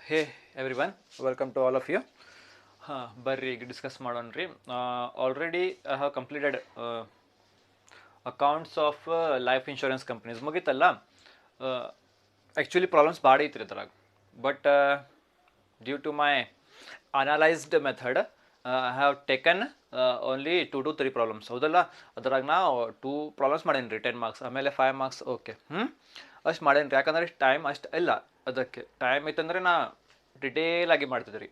Hey everyone welcome to all of you. ಬರ್ರಿ ಈಗ discuss ಮಾಡೋಣ. Already I have completed accounts of life insurance companies ಮುಗೀತಲ್ಲ. Actually problems ಭಾಳ ಐತ್ರಿ ಅದ್ರಾಗ, but due to my analysed method I have taken only 2 to 3 problems. ಹೌದಲ್ಲ, ಅದ್ರಾಗ ನಾವು 2 ಪ್ರಾಬ್ಲಮ್ಸ್ ಮಾಡೇನಿ ರೀ, 10 ಮಾರ್ಕ್ಸ್, ಆಮೇಲೆ 5 ಮಾರ್ಕ್ಸ್. ಓಕೆ, ಅಷ್ಟು ಮಾಡೇನಿ ರೀ, ಯಾಕಂದ್ರೆ ಟೈಮ್ ಅಷ್ಟು ಇಲ್ಲ. ಅದಕ್ಕೆ ಟೈಮ್ ಐತಂದ್ರೆ ನಾ ಡಿಟೇಲ್ ಆಗಿ ಮಾಡ್ತಿದ್ದೆ ರೀ.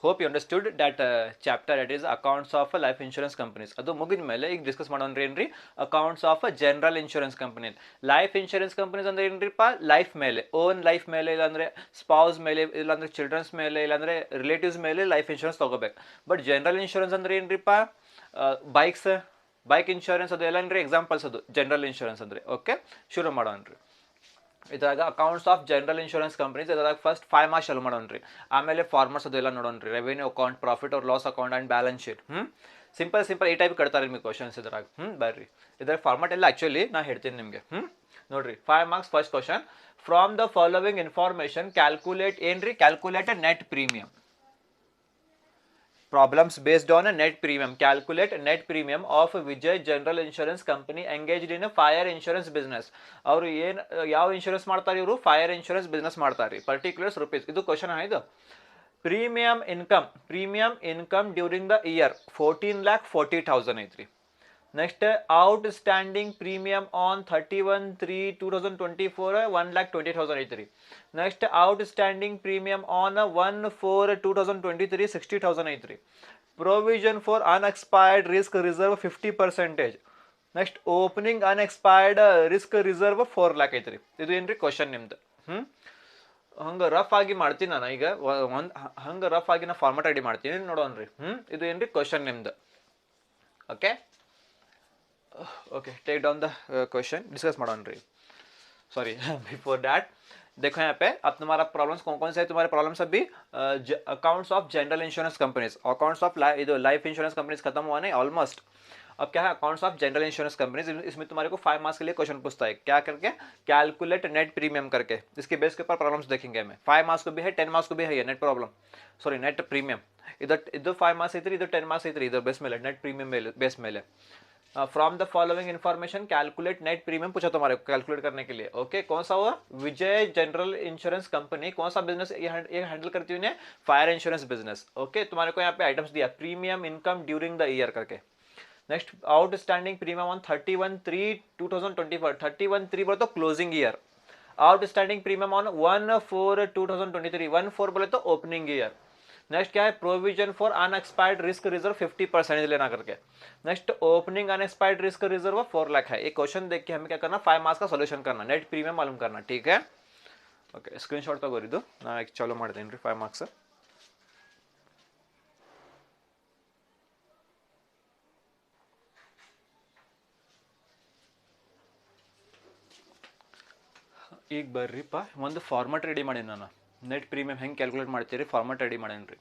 Hope you understood that chapter it is accounts of life insurance companies. ಅದು ಮುಗಿದ ಮೇಲೆ ಈಗ ಡಿಸ್ಕಸ್ ಮಾಡೋಣ ಏನ್ರಿ, accounts of general insurance company. Life insurance companies ಅಂದ್ರೆ ಏನ್ರಿಪ್ಪ, ಲೈಫ್ ಮೇಲೆ, ಓನ್ ಲೈಫ್ ಮೇಲೆ, ಇಲ್ಲಾಂದ್ರೆ ಸ್ಪೌಸ್ ಮೇಲೆ, ಇಲ್ಲಾಂದ್ರೆ ಚಿಲ್ಡ್ರನ್ಸ್ ಮೇಲೆ, ಇಲ್ಲಾಂದ್ರೆ ರಿಲೇಟಿವ್ಸ್ ಮೇಲೆ ಲೈಫ್ ಇನ್ಶೂರೆನ್ಸ್ ತಗೋಬೇಕು. ಬಟ್ ಜನರಲ್ ಇನ್ಶೂರೆನ್ಸ್ ಅಂದ್ರೆ ಏನ್ರಿಪ್ಪ, ಬೈಕ್ಸ್, ಬೈಕ್ ಇನ್ಶೂರೆನ್ಸ್, ಅದು ಎಲ್ಲ ಎಕ್ಸಾಂಪಲ್ಸ್ ಅದು ಜನರಲ್ ಇನ್ಶೂರೆನ್ಸ್ ಅಂದ್ರೆ. ಓಕೆ, ಶುರು ಮಾಡೋಣ. ಇದ್ರಾಗ accounts of general insurance companies, ಇದ್ರಾಗ ಫಸ್ಟ್ 5 ಮಾರ್ಕ್ಸ್ ಚಾಲು ಮಾಡೋಣ. ಆಮೇಲೆ ಫಾರ್ಮರ್ಸ್ ಅದೆಲ್ಲ ನೋಡೋಣ. Revenue account, profit or loss account and balance sheet. Simple ಈ ಟೈಪ್ ಕಟ್ತಾರೆ ನಿಮಗೆ ಕ್ವಶನ್ಸ್ ಇದ್ರಾಗ. ಬರ್ರಿ, ಇದ್ರಾಗ ಫಾರ್ಮೆಟ್ ಎಲ್ಲ ಆ್ಯಕ್ಚುಲಿ ನಾ ಹೇಳ್ತೀನಿ ನಿಮಗೆ. ನೋಡ್ರಿ, 5 marks first question. From the following information calculate, ಏನ್ರಿ, calculate net premium. Problems based on a net premium. Calculate net premium of Vijay General Insurance Company engaged in a fire insurance business. ಅವರು ಏನು ಯಾವ insurance ಮಾಡ್ತಾರೆ, ಇವರು fire insurance business ಮಾಡ್ತಾರೆ. Particulars rupees, ಇದು question ಇದು. Premium income during the year 14,40,000 ಐತ್ರಿ. Next, outstanding premium on 31/3/2024 1,20,000 ಐತ್ರಿ. ನೆಕ್ಸ್ಟ್, ಔಟ್ಸ್ಟ್ಯಾಂಡಿಂಗ್ ಪ್ರೀಮಿಯಂ ಆನ್ 1/4/2023 60,000 ಐತ್ರಿ. Provision for unexpired risk reserve 50%. Next, opening unexpired risk reserve 4 lakh ಐತ್ರಿ. ಇದು ಏನ್ರಿ ಕ್ವಶನ್ ನಿಮ್ದು. ಹಂಗೆ ರಫ್ ಆಗಿ ಮಾಡ್ತೀನಿ ನಾನು ಈಗ, ಹಂಗೆ ರಫ್ ಆಗಿ ನಾ ಫಾರ್ಮೆಟ್ ರೆಡಿ ಮಾಡ್ತೀನಿ, ನೋಡೋಣ್ರಿ. ಇದು ಏನ್ರಿ ಕ್ವಶನ್ ನಿಮ್ದು. Okay, take down the question, discuss ಮಾಡೋಣ ರೀ. सॉरी बिफोर दैट देखो यहाँ पे अब तुम्हारा प्रॉब्लम्स कौन कौन से है. तुम्हारे प्रॉब्लम्स अभी accounts of general insurance companies, accounts of life insurance companies खत्म हुआ नहीं ऑलमोस्ट. अब क्या है, accounts of general insurance companies. इसमें तुम्हारे को 5 मार्क्स के लिए क्वेश्चन पूछता है, क्या करके, कैलकुलेट नेट प्रीमियम करके. इसके बेस के ऊपर प्रॉब्लम्स देखेंगे हमें. 5 मार्क्स को भी है, 10 मार्क्स को भी है ये net problem, sorry net premium. इधर 5 मार्क्स इधर 10 मार्क्स इधर बेस ಮೇಲೆ नेट प्रीमियम बेस ಮೇಲೆ. From the following information calculate net premium पूछा तुम्हारे को कैलकुलेट करने के लिए. ओके, कौन सा हुआ, विजय जनरल इंश्योरेंस कंपनी कौन सा बिजनेस ये हैंडल करती हुई, फायर इंश्योरेंस बिजनेस. ओके, तुम्हारे को यहाँ पे आइटम्स दिया, premium income during the year करके. नेक्स्ट, आउटस्टैंडिंग प्रीमियम ऑन 31/3/2024 31/3 बोले तो closing year. Outstanding premium on 1/4/2023 1/4 बोले तो ओपनिंग ईयर. नेक्स्ट क्या है, provision for unexpired risk reserve 50% लेना करके. Next, opening unexpired risk reserve 4 lakh है. एक क्वेश्चन देख के हमें क्या करना, 5 मार्क्स का सॉल्यूशन करना, नेट प्रीमियम मालूम करना. ठीक है, ओके, स्क्रीनशॉट तगोरिದು ನಾ ಈಗ ಚಾಲು ಮಾಡ್ತೀನಿ ರೀ. 5 ಮಾರ್ಕ್ಸ್ ಈಗ ಬರ್ರಿಪ್ಪ, ಒಂದು ಫಾರ್ಮೆಟ್ ರೆಡಿ ಮಾಡೀನಿ ನಾನು. ನೆಟ್ ಪ್ರೀಮಿಯಂ ಹೆಂಗೆ ಕ್ಯಾಲ್ಕುಲೇಟ್ ಮಾಡ್ತೀರಿ, ಫಾರ್ಮೆಟ್ ರೆಡಿ ಮಾಡೇನಿ ರೀ.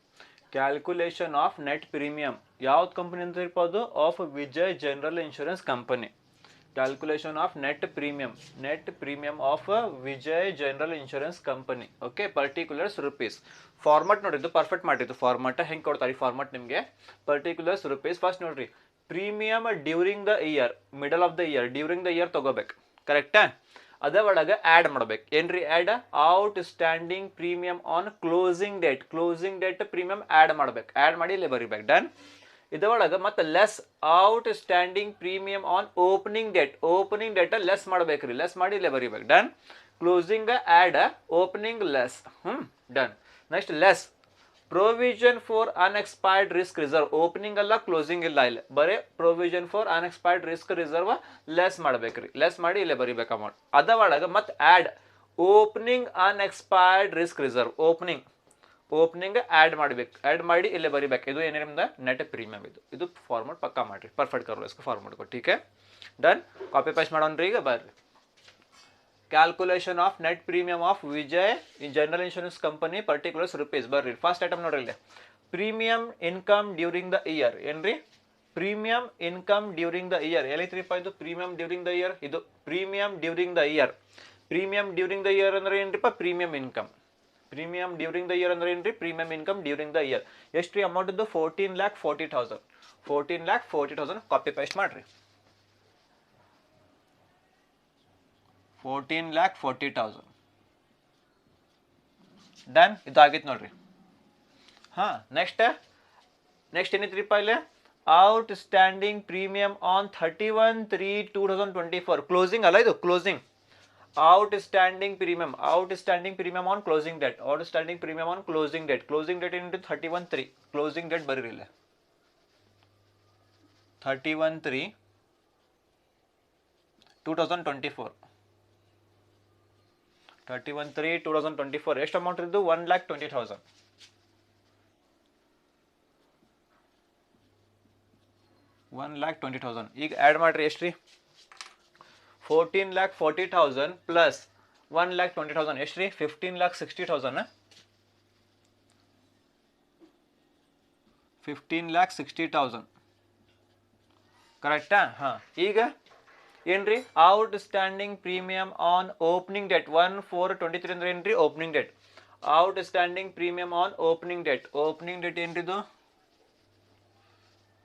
ಕ್ಯಾಲ್ಕುಲೇಷನ್ ಆಫ್ ನೆಟ್ ಪ್ರೀಮಿಯಂ ಯಾವ್ದು ಕಂಪನಿ ಅಂತ ಇರ್ಬೋದು, of Vijay general insurance company. Calculation of net premium of Vijay general insurance company. Okay, particulars rupees. Format ನೋಡಿದ್ದು ಪರ್ಫೆಕ್ಟ್ ಮಾಡಿದ್ದು. ಫಾರ್ಮೆಟ್ ಹೆಂಗೆ ಕೊಡ್ತಾರೆ, ಈ ಫಾರ್ಮೆಟ್ ನಿಮಗೆ ಪರ್ಟಿಕ್ಯುಲರ್ಸ್ ರುಪೀಸ್. ಫಸ್ಟ್ ನೋಡ್ರಿ, premium during the year, middle of the year, during the year ತಗೋಬೇಕು, ಕರೆಕ್ಟಾ. ಅದ ಒಳಗೆ ಆ್ಯಡ್ ಮಾಡ್ಬೇಕು. ಏನ್ರಿ add, out standing premium on closing date premium add ಮಾಡ್ಬೇಕು. ಆ್ಯಡ್ ಮಾಡಿ ಇಲ್ಲೇ ಬರಿಬೇಕು, ಡನ್. ಇದರೊಳಗೆ ಮತ್ತೆ less out standing premium on opening date less ಮಾಡ್ಬೇಕ್ರಿ. ಲೆಸ್ ಮಾಡಿ ಇಲ್ಲೇ ಬರಿಬೇಕು, done. Closing add, opening less, done. Next, less provision for unexpired risk reserve, opening ಅಲ್ಲ ಕ್ಲೋಸಿಂಗ್ ಇಲ್ಲ, ಇಲ್ಲಿ ಬರೀ provision for unexpired risk reserve less ಮಾಡ್ಬೇಕ್ರಿ. ಲೆಸ್ ಮಾಡಿ ಇಲ್ಲೇ ಬರಿಬೇಕು ಅಮೌಂಟ್. ಅದ ಒಳಗೆ ಮತ್ತೆ add opening unexpired risk reserve, opening add ಮಾಡ್ಬೇಕು. ಆ್ಯಡ್ ಮಾಡಿ ಇಲ್ಲೇ ಬರಿಬೇಕು. ಇದು ಏನೇ ನಿಮ್ದು ನೆಟ್ ಪ್ರೀಮಿಯಂ. ಇದು ಫಾರ್ಮೆಟ್ ಪಕ್ಕಾ ಮಾಡಿರಿ, ಪರ್ಫೆಕ್ಟ್ ಕರೋ इसको ಫಾರ್ಮೆಟ್ को. ठीक है, डन. ಕಾಪಿ ಪೇಸ್ಟ್ ಮಾಡೋಣ ರೀ. ಈಗ ಬರ್ರಿ, calculation of net premium of Vijay general insurance company particulars rupees. ಬರ್ರಿ, ಫಸ್ಟ್ ಐಟಮ್ ನೋಡ್ರಿ ಇಲ್ಲಿ, premium income during the year. ಏನ್ರಿ, premium income during the year ಎಲ್ಲೈತ್ರಿಪ್ಪ, ಇದು ಪ್ರೀಮಿಯಂ ಡ್ಯೂರಿಂಗ್ ದ ಇಯರ್. ಇದು premium during the year. Premium during the year ಅಂದ್ರೆ ಏನ್ರಿಪ್ಪ, premium income. Premium during the year ಅಂದ್ರೆ ಏನ್ರಿ premium income during the year ಎಷ್ಟು ರೀ ಅಮೌಂಟ್ ಇದ್ದು 14,40,000 14,40,000 ಕಾಪಿ ಪೇಸ್ಟ್ ಮಾಡ್ರಿ 14,40,000 ಡನ್ ಇದಾಗಿತ್ತು ನೋಡ್ರಿ ಹಾಂ ನೆಕ್ಸ್ಟ್ ಏನೈತ್ರಿಪ್ಪ ಇಲ್ಲಿ out standing premium on 31/3/2024 closing ಅಲ್ಲ ಇದು closing outstanding premium on closing date outstanding premium on closing date into 31/3 closing date ಬರೀರಿಲ್ಲ 31/3/2024 31/3/2024 ಎಷ್ಟು ಅಮೌಂಟ್ ಇದ್ದು 1,20,000 1,20,000 ಈಗ ಆ್ಯಡ್ ಮಾಡ್ರಿ ಎಷ್ಟು ರೀ 14,40,000 ಪ್ಲಸ್ 1,20,000 ಎಷ್ಟು ರೀ 15,60,000 15,60,000 ಕರೆಕ್ಟಾ ಹಾಂ ಈಗ ಏನ್ರಿ outstanding premium on opening date 1/4/23 ಅಂದ್ರೆ ಏನ್ರಿ opening date outstanding premium on opening date ಏನ್ರಿದು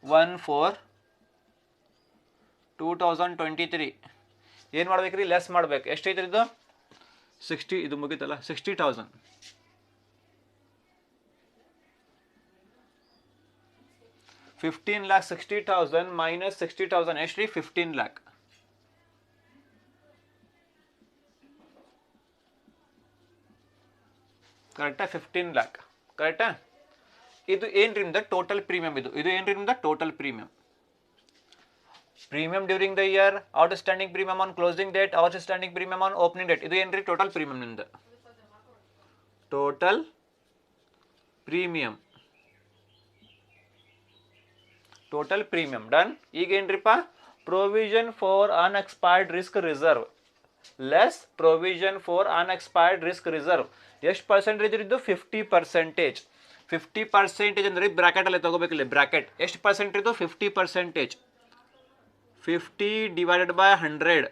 1/4/2023 ಏನು ಮಾಡ್ಬೇಕ್ರಿ ಲೆಸ್ ಮಾಡ್ಬೇಕು ಎಷ್ಟೈತ್ರಿ ಇದು 60 ಇದು ಮುಗಿತಲ್ಲ 60,000 15,60,000 ಮೈನಸ್ 60,000 ಎಷ್ಟು ರೀ 15 lakh ಕರೆಕ್ಟಾ 15 lakh ಕರೆಕ್ಟಾ ಇದು ಏನ್ರಿ ನಿಮ್ದು ಟೋಟಲ್ ಪ್ರೀಮಿಯಂ ಇದು ಏನ್ರಿ ನಿಮ್ದು total premium premium during the year outstanding premium on closing date outstanding premium on opening date ಇದು ಏನ್ರಿ ಟೋಟಲ್ ಪ್ರೀಮಿಯಂ ನಿಮ್ದು ಟೋಟಲ್ ಪ್ರೀಮಿಯಂ ಡನ್ ಈಗ ಏನ್ರಿಪ್ಪ provision for unexpired risk reserve less provision for unexpired risk reserve ಎಷ್ಟು percentage ಇದ್ದು 50% 50% ಅಂದ್ರೆ bracket ಅಲ್ಲಿ ತಗೋಬೇಕಿಲ್ಲ bracket ಎಷ್ಟು ಪರ್ಸೆಂಟ್ ಇದ್ದು 50% 50 ಡಿವೈಡೆಡ್ ಬೈ 100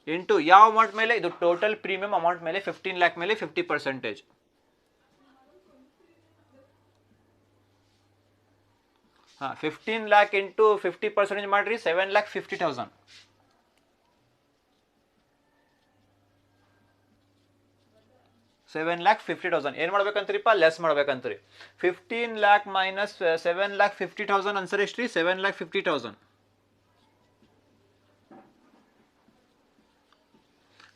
ಇಂಟು ಯಾವ ಅಮೌಂಟ್ ಮೇಲೆ ಇದು ಟೋಟಲ್ ಪ್ರೀಮಿಯಂ ಅಮೌಂಟ್ ಮೇಲೆ 15 lakh ಮೇಲೆ 50% ಹಾಂ 15 lakh ಇಂಟು 50% ಮಾಡ್ರಿ 7,50,000 7,50,000 ಏನು ಮಾಡ್ಬೇಕಂತ್ರಿಪ್ಪ ಲೆಸ್ ಮಾಡ್ಬೇಕಂತ್ರಿ 15 lakh ಮೈನಸ್ 7,50,000 ಆನ್ಸರ್ ಎಷ್ಟು ರೀ 7,50,000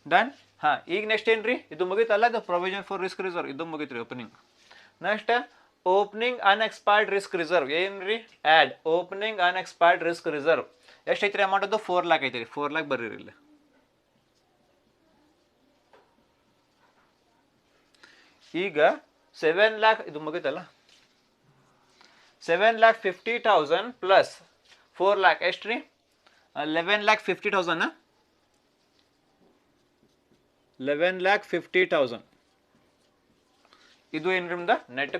ಡನ್ ಹಾಂ ಈಗ ನೆಕ್ಸ್ಟ್ ಏನ್ರಿ ಇದು ಮುಗೀತಲ್ಲ ಇದು ಪ್ರೊವಿಷನ್ ಫಾರ್ ರಿಸ್ಕ್ ರಿಸರ್ವ್ ಇದು ಮುಗೀತ್ರಿ opening next opening unexpired risk reserve ಏನ್ರಿ add opening unexpired risk reserve ಎಷ್ಟೈತ್ರಿ ಅಮೌಂಟ್ ಅದು 4 lakh ಐತ್ರಿ 4 lakh ಬರ್ರಿ ಇಲ್ಲಿ ಈಗ 7 lakh ಇದು ಮುಗಿತಲ್ಲ 7,50,000 ಪ್ಲಸ್ 4 lakh ಎಷ್ಟು ರೀ 11,50,000 11,50,000 ಇದು ಏನು ನಿಮ್ದು ನೆಟ್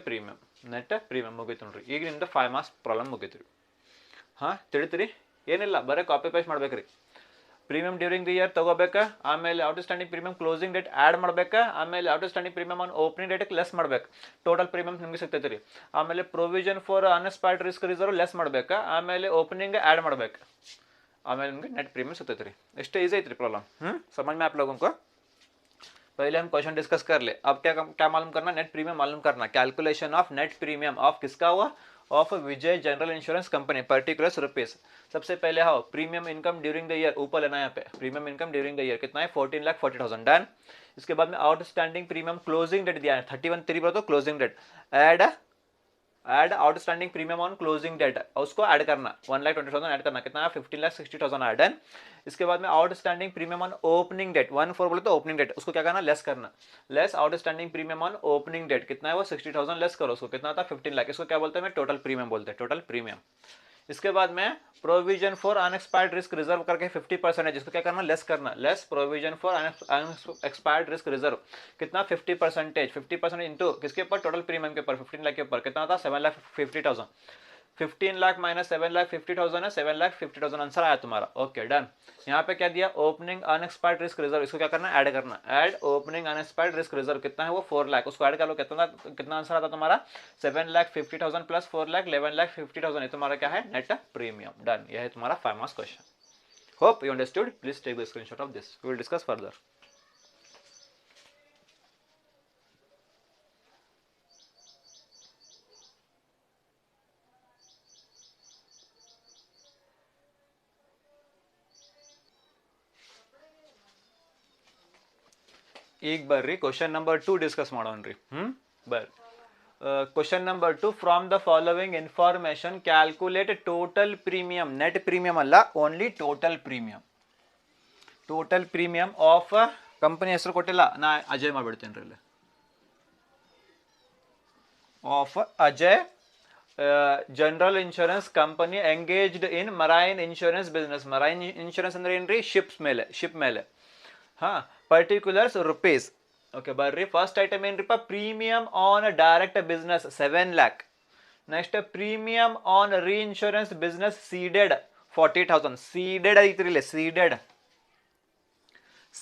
ಪ್ರೀಮಿಯಂ ಮುಗೀತು ನೋಡ್ರಿ ಈಗ ನಿಮ್ದು 5 marks ಪ್ರಾಬ್ಲಮ್ ಮುಗೀತು ರೀ ಹಾಂ ತಿಳಿತೀರಿ ಏನಿಲ್ಲ ಬರೀ ಕಾಪಿ ಪೇಸ್ಟ್ ಮಾಡ್ಬೇಕ್ರಿ ಪ್ರೀಮಿಯಂ ಡ್ಯೂರಿಂಗ್ ದಿ ಇಯರ್ ತಗೋಬೇಕಾ ಆಮೇಲೆ outstanding premium closing date add ಮಾಡ್ಬೇಕಾ ಆಮೇಲೆ ಔಟ್ಸ್ಟ್ಯಾಂಡಿಂಗ್ ಪ್ರೀಮಿಯಂ ಆನ್ ಓಪನಿಂಗ್ ಡೇಟಿಗೆ ಲೆಸ್ ಮಾಡ್ಬೇಕು ಟೋಟಲ್ ಪ್ರೀಮಿಯಂ ನಿಮಗೆ ಸಿಗ್ತೈತೆ ರೀ ಆಮೇಲೆ provision for unexpired risk reserve less ಮಾಡ್ಬೇಕಾ ಆಮೇಲೆ ಓಪನಿಂಗ್ ಆ್ಯಡ್ ಮಾಡ್ಬೇಕು ಆಮೇಲೆ ನಿಮಗೆ ನೆಟ್ ಪ್ರೀಮಿಯಂ ಸಿಗ್ತೈತೆ ರೀ ಎಷ್ಟು ಈಸಿ ಐತ್ರಿ ಪ್ರಾಬ್ಲಮ್ समझ में आप लोगों को पहले हम क्वेश्चन डिस्कस कर ले अब क्या मालूम करना नेट प्रीमियम मालूम करना calculation of net premium of किसका हुआ of Vijay general insurance company particulars rupees सबसे पहले how premium income during the year ऊपर लेना यहाँ पे premium income during the year कितना है 14,40,000 डन इसके बाद में आउटस्टैंडिंग प्रीमियम क्लोजिंग डेट दिया है 31/3 पर तो closing date add outstanding premium on closing date उसको ऐड करना 1,20,000 ऐड करना कितना 15,60,000 ऐड डन इसके बाद में outstanding premium on opening date 1/4 बोले तो ओपनिंग डेट उसको क्या करना लेस करना less outstanding premium on opening date कितना है वो 60,000 लेस करो उसको कितना था 15 लाख इसको क्या बोलते हैं टोटल प्रीमियम बोलते हैं टोटल प्रीमियम इसके बाद में provision for unexpired risk reserve करके 50% इसको क्या करना लेस करना less provision for unexpired risk reserve कितना 50% इंटू किसके ऊपर टोटल प्रीमियम के ऊपर 15 लाख के ऊपर कितना था 7,50,000 15 लाख माइनस 7 लाख 50,000 है, 7 लाख 50,000 आंसर आया तुम्हारा। Okay done. यहाँ पे क्या दिया, ओपनिंग अनएक्सपायर्ड रिस्क रिजर्व, इसको क्या करना है, ऐड करना। Add opening unexpired risk reserve कितना है वो 4 लाख, उसको ऐड कर लो, कितना आंसर आता तुम्हारा 7 लाख 50,000 प्लस 4 लाख 11 लाख 50,000, ये तुम्हारा क्या है नेट प्रीमियम। डन, यह है तुम्हारा 5 marks question. Hope you understood. Please take the screenshot of this, we will discuss further. ಈಗ ಬರ್ರಿ ಕ್ವಶನ್ ನಂಬರ್ 2 ಡಿಸ್ಕಸ್ ಮಾಡೋಣ್ರಿ. ಬರ್ರಿ question number 2, from the following information calculate total premium, net premium ಅಲ್ಲ, only total premium. Total premium of company ಹೆಸರು ಕೊಟ್ಟಿಲ್ಲ, ನಾ ಅಜಯ್ ಮಾಡಿಬಿಡ್ತೇನೆ ರೀ ಇಲ್ಲಿ. Of Ajay general insurance company engaged in marine insurance business. Marine insurance ಅಂದ್ರೆ ಏನ್ರಿ, ಶಿಪ್ಸ್ ಮೇಲೆ, ಶಿಪ್ ಮೇಲೆ. ಹಾ, ಪರ್ಟಿಕ್ಯುಲರ್ಸ್ ರುಪೀಸ್. ಓಕೆ ಬರ್ರಿ, ಫಸ್ಟ್ ಐಟಮ್ ಏನ್ರಿಪ್ಪ, premium on direct business 7 lakh. Next premium on reinsurance business ceded 40,000. Ceded ಐತ್ರಿ ಇಲ್ಲಿ, ಸೀಡೆಡ್.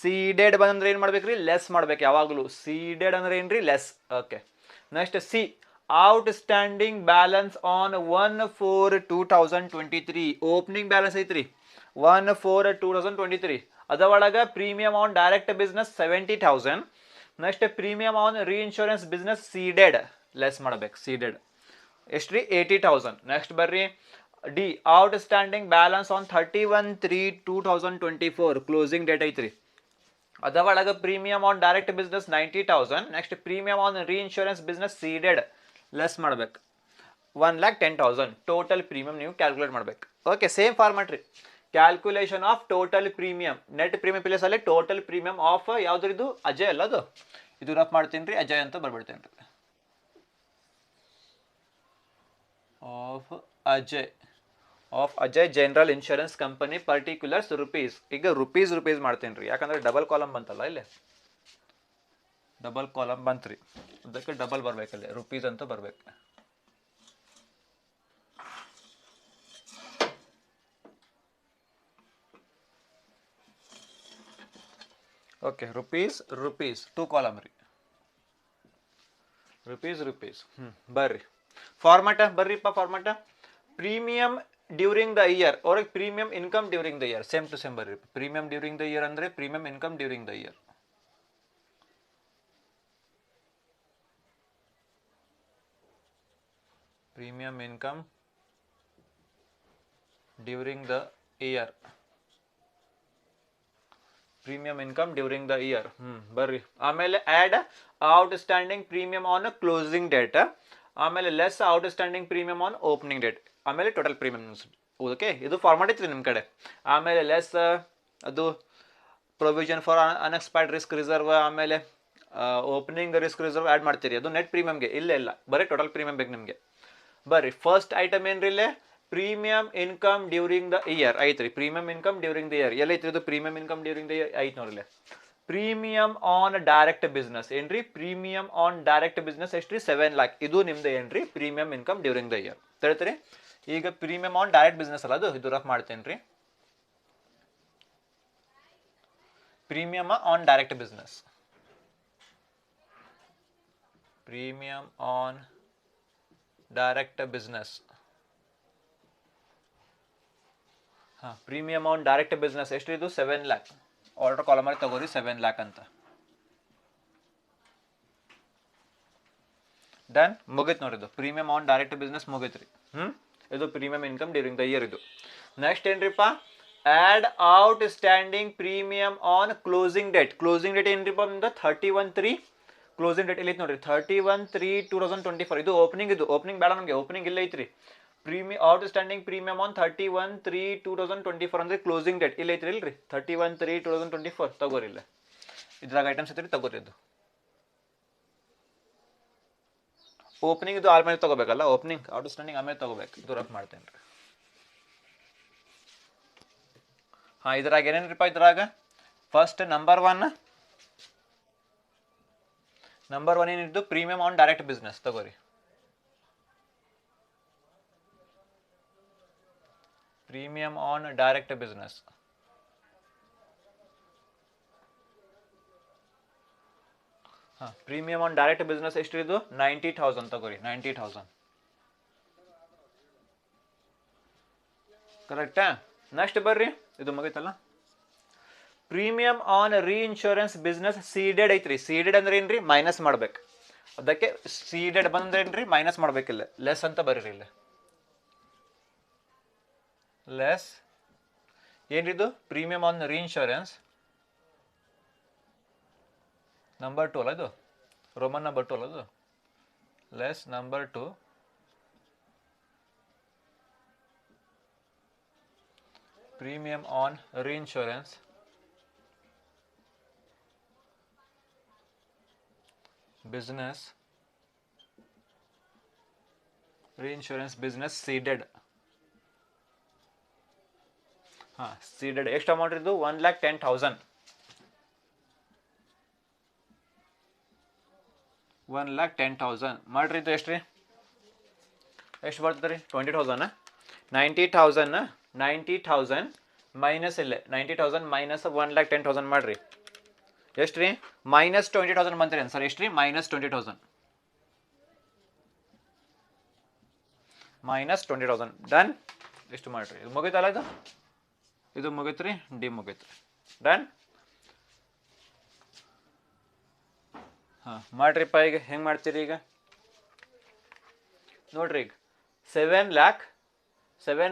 ಸೀಡೆಡ್ ಬಂದ್ರೆ ಏನ್ ಮಾಡ್ಬೇಕ್ರಿ, ಲೆಸ್ ಮಾಡ್ಬೇಕು ಯಾವಾಗಲೂ. ಸೀಡೆಡ್ ಅಂದ್ರೆ ಏನ್ರಿ, less. Okay next C, outstanding balance on 1/4/2023. Opening balance ಐತ್ರಿ 1/4/2023. ಅದರೊಳಗೆ premium on direct business 70,000. Next premium on reinsurance business ceded less ಮಾಡ್ಬೇಕು. ಸೀಡೆಡ್ ಎಷ್ಟ್ರಿ, 80,000. ನೆಕ್ಸ್ಟ್ ಬರ್ರಿ D, outstanding balance on 31/3/2024 closing date ಐತ್ರಿ. ಅದರೊಳಗೆ premium on direct business 90,000. Next premium on reinsurance business ceded less ಮಾಡ್ಬೇಕು 1,10,000. Total premium ನೀವು calculate ಮಾಡ್ಬೇಕು. Okay, same format ರೀ. Calculation of total premium, net premium place ಅಲ್ಲಿ total premium of ಯಾವ್ದು, ಇದು ಅಜಯ್ ಅಲ್ಲ, ಇದು ರಫ್ ಮಾಡ್ತೀನಿ ರೀ, ಅಜಯ್ ಅಂತ ಬರ್ಬಿಡ್ತೇನೆ ರೀ. Of Ajay general insurance company particulars rupees. ಈಗ ರುಪೀಸ್ ಮಾಡ್ತೇನೆ ರೀ, ಯಾಕಂದ್ರೆ ಡಬಲ್ ಕಾಲಮ್ ಬಂತಲ್ಲ ಇಲ್ಲಿ, ಡಬಲ್ ಕಾಲಮ್ ಬಂತ್ರಿ, ಅದಕ್ಕೆ ಡಬಲ್ ಬರ್ಬೇಕಲ್ಲಿ, ರುಪೀಸ್ ಅಂತ ಬರ್ಬೇಕು. ಓಕೆ, ರುಪೀಸ್ 2 ಕಾಲಮ್ ರೀ, ರುಪೀಸ್. ಬರ್ರಿ ಫಾರ್ಮ್ಯಾಟ್ ಬರ್ರಿಪ್ಪ. Format premium during the year और premium income during the year, same to same ಬರ್ರಿ. ಪ್ರೀಮಿಯಂ ಡ್ಯೂರಿಂಗ್ ದ ಇಯರ್ ಅಂದ್ರೆ premium income during the year. Premium income during the year, premium income during the year. ಬರ್ರಿ. ಆಮೇಲೆ add outstanding premium on closing date, ಆಮೇಲೆ less outstanding premium on opening date, ಆಮೇಲೆ total premium. Okay, ಇದು format ಇತ್ತು ನಿಮ್ಮ ಕಡೆ. ಆಮೇಲೆ less ಅದು provision for unexpired risk reserve, ಆಮೇಲೆ ಓಪನಿಂಗ್ ರಿಸ್ಕ್ ರಿಸರ್ವ್ ಆ್ಯಡ್ ಮಾಡ್ತೀರಿ, ಅದು ನೆಟ್ ಪ್ರೀಮಿಯಂಗೆ. ಇಲ್ಲ ಬರೀ ಟೋಟಲ್ ಪ್ರೀಮಿಯಂ ಬೇಕು ನಿಮಗೆ. ಬರ್ರಿ ಫಸ್ಟ್ ಐಟಮ್ ಏನ್ರಿ ಇಲ್ಲೇ, premium income during the year ಐತ್ರಿ. Premium income during the year ಎಲ್ಲೈತ್ರಿ, ಇದು premium income during the year ಐತ್ ನೋಡ್ರಿ. ಪ್ರೀಮಿಯಂ ಆನ್ ಡೈರೆಕ್ಟ್ ಬಿಸ್ನೆಸ್ ಏನ್ರಿ, ಪ್ರೀಮಿಯಂ ಆನ್ ಡೈರೆಕ್ಟ್ ಬಿಸ್ನೆಸ್ ಎಷ್ಟ್ರಿ, 7 ಲ್ಯಾಕ್. ಇದು ನಿಮ್ದು ಏನ್ರಿ, premium income during the year. ತಿಳಿತ್ರಿ. ಈಗ ಪ್ರೀಮಿಯಂ ಆನ್ ಡೈರೆಕ್ಟ್ ಬಿಸ್ನೆಸ್ ಅಲ್ಲ, ಇದು ರಫ್ ಮಾಡ್ತೇನ್ರಿ. Premium on direct business, premium on direct business. Premium on direct business ಎಷ್ಟು, ಇದು 7 ಲ್ಯಾಕ್. ಆರ್ಡರ್ ಕಾಲಮಲ್ಲಿ ತಗೋರಿ 7 ಲ್ಯಾಕ್ ಅಂತ. ಡನ್, ಮುಗಿತ್ ನೋಡ್ರಿ. ಇದು ಪ್ರೀಮಿಯಂ ಆನ್ ಡೈರೆಕ್ಟ್ ಬಿಸ್ನೆಸ್ ಮುಗಿತ್ರಿ. ಇದು premium income during the year. ಇದು ನೆಕ್ಸ್ಟ್ ಏನ್ರಿಪ್ಪ, add outstanding premium on closing date. Closing date ಏನ್ರಿಪ್ಪ ನಿಮ್ದು 31/3. ಕ್ಲೋಸಿಂಗ್ ಡೇಟ್ ಇಲ್ಲಿ ನೋಡ್ರಿ 31/3/2024. ಇದು ಓಪನಿಂಗ್, ಇದು ಓಪನಿಂಗ್ ಬೇಡ ನಮಗೆ, ಓಪನಿಂಗ್ ಇಲ್ಲ ಐತ್ರಿ. ಔಟ್ಸ್ಟ್ಯಾಂಡಿಂಗ್ ಪ್ರೀಮಿಯಂ ಆನ್ 31/3/2024 ಅಂದ್ರೆ ಕ್ಲೋಸಿಂಗ್ ಡೇಟ್ ಇಲ್ಲ ಐತ್ರಿ ಇಲ್ರಿ, 31/3/2024 ತಗೋರಿ. ಇಲ್ಲ ಇದ್ರಾಗ ಐಟಮ್ಸ್ ಐತ್ರಿ, ತಗೋರಿ. ಇದು ಓಪನಿಂಗ್, ಇದು ಆಮೇಲೆ ತಗೋಬೇಕಲ್ಲ, ಓಪನಿಂಗ್ ಔಟ್ಸ್ಟ್ಯಾಂಡಿಂಗ್ ಆಮೇಲೆ ತಗೋಬೇಕು. ಇದು ರಫ್ ಮಾಡ್ತೇನೆ ರೀ. ಇದ್ರಾಗ ಏನೇನ್ರಿಪ್ಪ, ಇದ್ರಾಗ ಫಸ್ಟ್ ನಂಬರ್ ಒನ್ ಏನಿದ್ದು ಪ್ರೀಮಿಯಂ ಆನ್ ಡೈರೆಕ್ಟ್ ಬಿಸ್ನೆಸ್ ತಗೋರಿ. Premium on direct business. Premium on direct business ಎಷ್ಟು ಇದು 90,000 ತಗೋರಿ 90,000 ಕರೆಕ್ಟಾ. ನೆಕ್ಸ್ಟ್ ಬರ್ರಿ ಇದು ಮುಗಿತಲ್ಲ. Premium on reinsurance business ceded ಐತ್ರಿ. ಸೀಡೆಡ್ ಅಂದ್ರೆ ಏನ್ರಿ ಮೈನಸ್ ಮಾಡ್ಬೇಕು. ಅದಕ್ಕೆ ಸೀಡೆಡ್ ಬಂದ್ರೇನ್ರಿ ಮೈನಸ್ ಮಾಡ್ಬೇಕಿಲ್ಲ, ಲೆಸ್ ಅಂತ ಬರ್ರಿ ಇಲ್ಲ. ಲೆಸ್ ಏನ್ರಿದು ಪ್ರೀಮಿಯಂ ಆನ್ ರೀಇನ್ಶೂರೆನ್ಸ್ ನಂಬರ್ 2 ಅಲ್ಲ ಇದು, ರೋಮನ್ ನಂಬರ್ 2 ಅಲ್ಲ ಇದು. Less number 2 premium on reinsurance business reinsurance business seeded. Seeded ಎಷ್ಟು ಅಮೌಂಟ್ ಇದು 1,10,000. 1,10,000 ಮಾಡ್ರಿ. ಇದು ಎಷ್ಟು ರೀ, ಎಷ್ಟು ಬರ್ತದೆ ರೀ 20,000. 90,000 ಮೈನಸ್ ಇಲ್ಲೇ 90,000 ಮೈನಸ್ 1,10,000 ಮಾಡ್ರಿ. ಎಷ್ಟು ರೀ ಮೈನಸ್ 20,000 ಬಂತೀರಿ ಸರ್. ಎಷ್ಟು ರೀ ಮೈನಸ್ 20,000. Minus 20,000 done. ಎಷ್ಟು ಮಾಡ್ರಿ, ಇದು ಮುಗೀತಲ್ಲ, ಇದು ಮುಗೀತು ರೀ, ಡಿ ಮುಗೀತು ಡನ್. ಮಾಡ್ರಿಪ್ಪ. ಈಗ ಹೆಂಗೆ ಮಾಡ್ತೀರಿ ಈಗ ನೋಡ್ರಿ. ಈಗ 7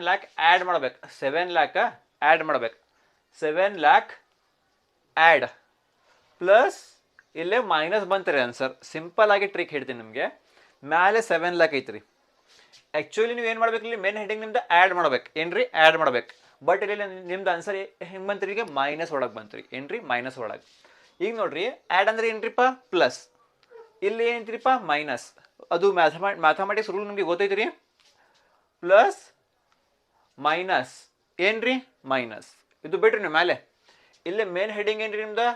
lakh ಆ್ಯಡ್ ಮಾಡ್ಬೇಕು. 7 lakh ಆ್ಯಡ್ ಮಾಡ್ಬೇಕು. 7 lakh ಆ್ಯಡ್ ಪ್ಲಸ್ ಇಲ್ಲೇ ಮೈನಸ್ ಬಂತೀರಿ ಆನ್ಸರ್. ಸಿಂಪಲ್ ಆಗಿ ಟ್ರಿಕ್ ಹೇಳ್ತೀನಿ ನಿಮಗೆ. ಮ್ಯಾಲೆ 7 lakh ಐತ್ರಿ. ಆ್ಯಕ್ಚುಲಿ ನೀವು ಏನು ಮಾಡ್ಬೇಕು, ಇಲ್ಲಿ ಮೇನ್ ಹೆಡಿಂಗ್ ನಿಮ್ದು ಆ್ಯಡ್ ಮಾಡ್ಬೇಕು. ಏನ್ರಿ ಆ್ಯಡ್ ಮಾಡ್ಬೇಕು. ಬಟ್ ಇಲ್ಲಿ ನಿಮ್ದು ಆನ್ಸರ್ ಹೆಂಗೆ ಬಂತೀರಿ ಈಗ ಮೈನಸ್ ಒಳಗೆ ಬಂತೀರಿ. ಏನ್ರಿ ಮೈನಸ್ ಒಳಗೆ. ಈಗ ನೋಡ್ರಿ ಆ್ಯಡ್ ಅಂದ್ರೆ ಏನ್ರಿಪ್ಪ ಪ್ಲಸ್, ಇಲ್ಲಿ ಏನಂತೀರಿಪ್ಪ ಮೈನಸ್. ಅದು ಮ್ಯಾಥಮೆಟಿಕ್ಸ್ ರೂಲ್ ನಿಮಗೆ ಗೊತ್ತೈತ್ರಿ. ಪ್ಲಸ್ ಮೈನಸ್ ಏನ್ರಿ ಮೈನಸ್. ಇದು ಬಿಟ್ರಿ ನೀವು ಮೇಲೆ ಇಲ್ಲಿ ಮೇನ್ ಹೆಡಿಂಗ್ ಏನ್ರಿ ನಿಮ್ದು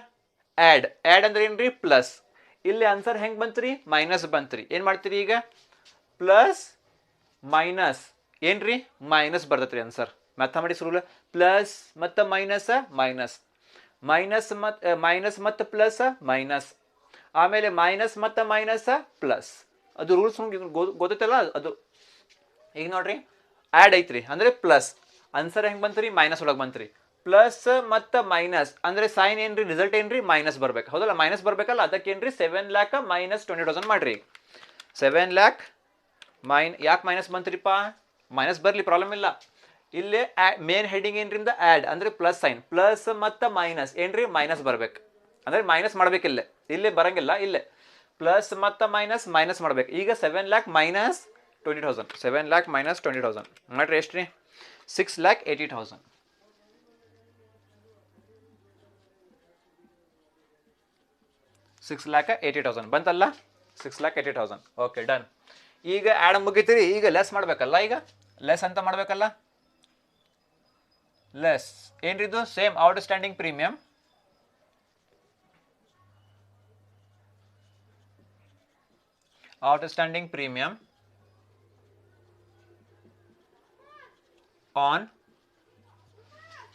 ಆ್ಯಡ್. ಆ್ಯಡ್ ಅಂದ್ರೆ ಏನ್ರಿ ಪ್ಲಸ್. ಇಲ್ಲಿ ಆನ್ಸರ್ ಹೆಂಗೆ ಬಂತ್ರಿ ಮೈನಸ್ ಬಂತ್ರಿ. ಏನು ಮಾಡ್ತೀರಿ ಈಗ ಪ್ಲಸ್ ಮೈನಸ್ ಏನ್ರಿ ಮೈನಸ್ ಬರ್ತೈತ್ರಿ ಆನ್ಸರ್. ಮ್ಯಾಥಮೆಟಿಕ್ಸ್ ರೂಲ್ ಪ್ಲಸ್ ಮತ್ತು ಮೈನಸ್ ಮೈನಸ್, ಮೈನಸ್ ಮತ್ತು ಪ್ಲಸ್ ಮೈನಸ್, ಆಮೇಲೆ ಮೈನಸ್ ಮತ್ತು ಮೈನಸ್ ಪ್ಲಸ್. ಅದು ರೂಲ್ಸ್ ಗೊತ್ತೈತಲ್ಲ ಅದು. ಈಗ ನೋಡ್ರಿ ಆ್ಯಡ್ ಐತ್ರಿ ಅಂದರೆ ಪ್ಲಸ್, ಆನ್ಸರ್ ಹೆಂಗೆ ಬಂತ್ರಿ ಮೈನಸ್ ಒಳಗೆ ಬಂತ್ರಿ. ಪ್ಲಸ್ ಮತ್ತು ಮೈನಸ್ ಅಂದರೆ ಸೈನ್ ಏನ್ರಿ ರಿಸಲ್ಟ್ ಏನ್ರಿ ಮೈನಸ್ ಬರ್ಬೇಕು. ಹೌದಲ್ಲ, ಮೈನಸ್ ಬರ್ಬೇಕಲ್ಲ. ಅದಕ್ಕೆ ಏನ್ರಿ 7 lakh ಮೈನಸ್ 20,000 ಮಾಡ್ರಿ. 7 lakh ಯಾಕೆ ಮೈನಸ್ ಬಂತ್ರಿಪ್ಪ, ಮೈನಸ್ ಬರಲಿ ಪ್ರಾಬ್ಲಮ್ ಇಲ್ಲ. ಇಲ್ಲಿ ಮೇನ್ ಹೆಡಿಂಗ್ ಏನ್ರಿ ನಿಮ್ದು ಆ್ಯಡ್ ಅಂದರೆ ಪ್ಲಸ್ ಸೈನ್. ಪ್ಲಸ್ ಮತ್ತು ಮೈನಸ್ ಏನ್ರಿ ಮೈನಸ್ ಬರ್ಬೇಕು. ಅಂದರೆ ಮೈನಸ್ ಮಾಡ್ಬೇಕಿಲ್ಲ, ಇಲ್ಲಿ ಬರಂಗಿಲ್ಲ. ಇಲ್ಲೇ ಪ್ಲಸ್ ಮತ್ತು ಮೈನಸ್ ಮಾಡ್ಬೇಕು. ಈಗ 7 lakh ಮೈನಸ್ 20,000. 7 lakh ಮೈನಸ್ 20,000 ಮಾಡ್ರಿ. ಎಷ್ಟು ರೀ 6,80,000. 6,80,000 ಬಂತಲ್ಲ. 6,80,000 ಓಕೆ ಡನ್. ಈಗ ಆ್ಯಡ್ ಮುಗಿತೀರಿ. ಈಗ ಲೆಸ್ ಮಾಡ್ಬೇಕಲ್ಲ. ಈಗ ಲೆಸ್ ಅಂತ ಮಾಡ್ಬೇಕಲ್ಲ. ಲೆಸ್ ಏನ್ರಿದು same outstanding premium. Outstanding premium on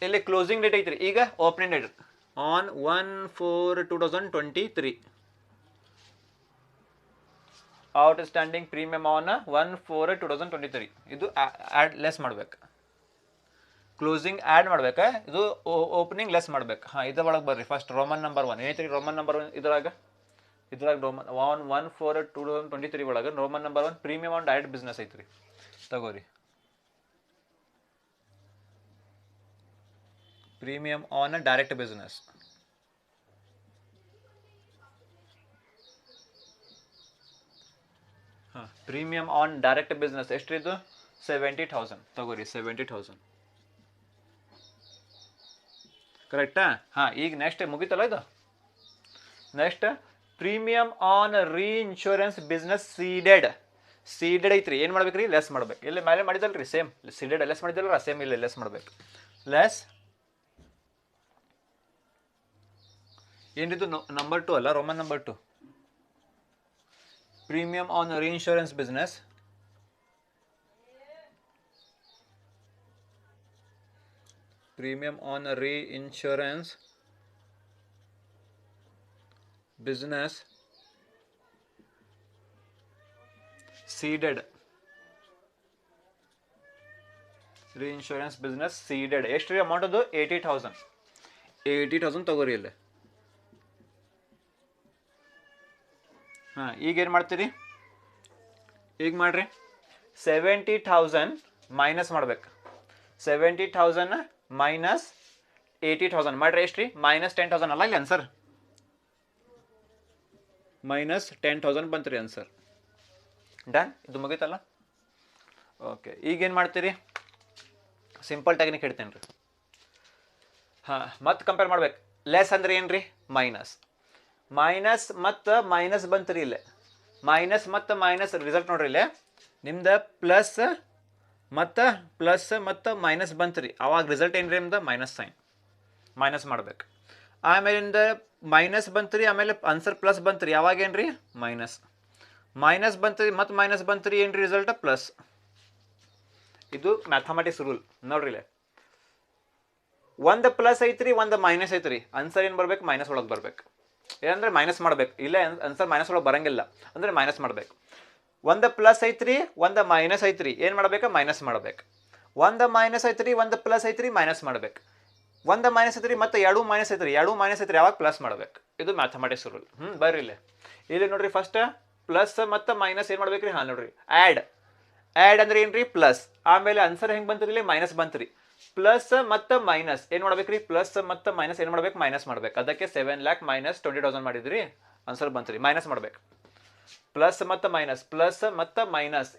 ಇಲ್ಲಿ ಕ್ಲೋಸಿಂಗ್ ಡೇಟ್ ಐತ್ರಿ. ಈಗ opening date on 1/4/2023. Outstanding premium on 1/4/2023. ಇದು ಆ್ಯಡ್ ಲೆಸ್ ಮಾಡ್ಬೇಕು. ಕ್ಲೋಸಿಂಗ್ ಆ್ಯಡ್ ಮಾಡ್ಬೇಕಾ, ಇದು ಓಪನಿಂಗ್ ಲೆಸ್ ಮಾಡ್ಬೇಕು. ಇದ್ರ ಒಳಗೆ ಬರ್ರಿ. ಫಸ್ಟ್ ರೋಮನ್ ನಂಬರ್ 1 ಏನೈತ್ರಿ ರೋಮನ್ ನಂಬರ್ 1 ಇದ್ರಾಗ ರೋಮನ್ 1/4/2023 ಒಳಗೆ roman number 1 premium on direct business ಐತ್ರಿ. ತಗೋರಿ premium on direct business. Premium on direct business ಎಷ್ಟ್ರಿದು 70,000. ತಗೋರಿ 70,000 ಕರೆಕ್ಟಾ. ಈಗ ನೆಕ್ಸ್ಟ್ ಮುಗಿತಲ್ಲ ಇದು. Next premium on reinsurance business ceded ಐತ್ರಿ. ಏನು ಮಾಡ್ಬೇಕ್ರಿ ಲೆಸ್ ಮಾಡ್ಬೇಕು. ಇಲ್ಲಿ ಮೇಲೆ ಮಾಡಿದಲ್ರಿ ಸೇಮ್ ಸೀಡೆಡ್ ಲೆಸ್ ಮಾಡಿದಲ್ರ ಸೇಮ್ ಇಲ್ಲಿ ಲೆಸ್ ಮಾಡ್ಬೇಕು. ಲೆಸ್ ಏನಿದು ನಂಬರ್ 2 ಅಲ್ಲ, roman number 2 premium on reinsurance business premium on reinsurance business ceded reinsurance business ceded ಎಷ್ಟು ರೀ ಅಮೌಂಟ್ ಅದು 80,000 ತಗೋರಿ ಇಲ್ಲಿ ಹಾಂ ಈಗ ಏನು ಮಾಡ್ತೀರಿ ಈಗ ಮಾಡ್ರಿ 70,000 ಮೈನಸ್ ಮಾಡ್ಬೇಕು 70,000 ಮೈನಸ್ 80,000 ಮಾಡ್ರಿ ಎಷ್ಟು ರೀ -10,000 ಅಲ್ಲ ಇಲ್ಲಿ ಆನ್ಸರ್ -10,000 ಬಂತು ರೀ ಆನ್ಸರ್ ಡನ್ ಇದು ಮುಗೀತಲ್ಲ ಓಕೆ ಈಗೇನು ಮಾಡ್ತೀರಿ ಸಿಂಪಲ್ ಟೆಕ್ನಿಕ್ ಹೇಳ್ತೇನೆ ರೀ ಹಾಂ ಮತ್ತೆ ಕಂಪೇರ್ ಮಾಡ್ಬೇಕು ಲೆಸ್ ಅಂದ್ರೆ ಏನು ರೀ ಮೈನಸ್ ಮತ್ತು ಮೈನಸ್ ಬಂತು ರೀ ಇಲ್ಲೇ ಮೈನಸ್ ಮತ್ತು ಮೈನಸ್ ರಿಸಲ್ಟ್ ನೋಡ್ರಿ ಇಲ್ಲೇ ನಿಮ್ದು ಪ್ಲಸ್ ಮತ್ತು ಮೈನಸ್ ಬಂತು ರೀ ಅವಾಗ ರಿಸಲ್ಟ್ ಏನು ರೀ ನಿಮ್ದು ಮೈನಸ್ ಸೈನ್ ಮೈನಸ್ ಮಾಡ್ಬೇಕು ಆಮೇಲಿಂದ ಮೈನಸ್ ಬಂತು ರೀ ಆಮೇಲೆ ಆನ್ಸರ್ ಪ್ಲಸ್ ಬಂತು ರೀ ಅವಾಗ ಏನು ರೀ ಮೈನಸ್ ಬಂತು ರೀ ಮತ್ತು ಮೈನಸ್ ಬಂತು ರೀ ಏನು ರೀ ರಿಸಲ್ಟ್ ಪ್ಲಸ್ ಇದು ಮ್ಯಾಥಮೆಟಿಕ್ಸ್ ರೂಲ್ ನೋಡ್ರಿ ಇಲ್ಲೇ ಒಂದು ಪ್ಲಸ್ ಐತ್ರಿ ಒಂದು ಮೈನಸ್ ಐತ್ರಿ ಆನ್ಸರ್ ಏನು ಬರ್ಬೇಕು ಮೈನಸ್ ಒಳಗೆ ಬರ್ಬೇಕು ಏನಂದ್ರೆ ಮೈನಸ್ ಮಾಡ್ಬೇಕು ಇಲ್ಲ ಆನ್ಸರ್ ಮೈನಸ್ ಒಳಗೆ ಬರಂಗಿಲ್ಲ ಅಂದ್ರೆ ಮೈನಸ್ ಮಾಡ್ಬೇಕು ಒಂದು ಪ್ಲಸ್ ಐತ್ರಿ ಒಂದು ಮೈನಸ್ ಐತ್ರಿ ಏನು ಮಾಡ್ಬೇಕು ಮೈನಸ್ ಮಾಡ್ಬೇಕು ಒಂದು ಮೈನಸ್ ಐತ್ರಿ ಒಂದು ಪ್ಲಸ್ ಐತ್ರಿ ಮೈನಸ್ ಮಾಡ್ಬೇಕು ಒಂದು ಮೈನಸ್ ಐತ್ರಿ ಮತ್ತು ಎರಡು ಮೈನಸ್ ಐತ್ರಿ ಯಾವಾಗ ಪ್ಲಸ್ ಮಾಡ್ಬೇಕು ಇದು ಮ್ಯಾಥಮೆಟಿಕ್ಸ್ ರೂಲ್ ಬರ್ರಿ ಇಲ್ಲಿ ನೋಡ್ರಿ ಫಸ್ಟ್ ಪ್ಲಸ್ ಮತ್ತು ಮೈನಸ್ ಏನು ಮಾಡ್ಬೇಕು ರೀ ಹಾಂ ನೋಡ್ರಿ ಆ್ಯಡ್ ಅಂದ್ರೆ ಏನು ರೀ ಪ್ಲಸ್ ಆಮೇಲೆ ಆನ್ಸರ್ ಹೆಂಗೆ ಬಂತು ರೀ ಮೈನಸ್ ಬಂತು ರೀ ಪ್ಲಸ್ ಮತ್ತು ಮೈನಸ್ ಏನು ಮಾಡ್ಬೇಕು ರೀ ಪ್ಲಸ್ ಮತ್ತು ಮೈನಸ್ ಏನು ಮಾಡ್ಬೇಕು ಮೈನಸ್ ಮಾಡ್ಬೇಕು ಅದಕ್ಕೆ 7,00,000 ಮೈನಸ್ 20,000 ಮಾಡಿದ್ರಿ ಆನ್ಸರ್ ಬಂತು ರೀ ಮೈನಸ್ ಮಾಡ್ಬೇಕು ಪ್ಲಸ್ ಮತ್ತು ಮೈನಸ್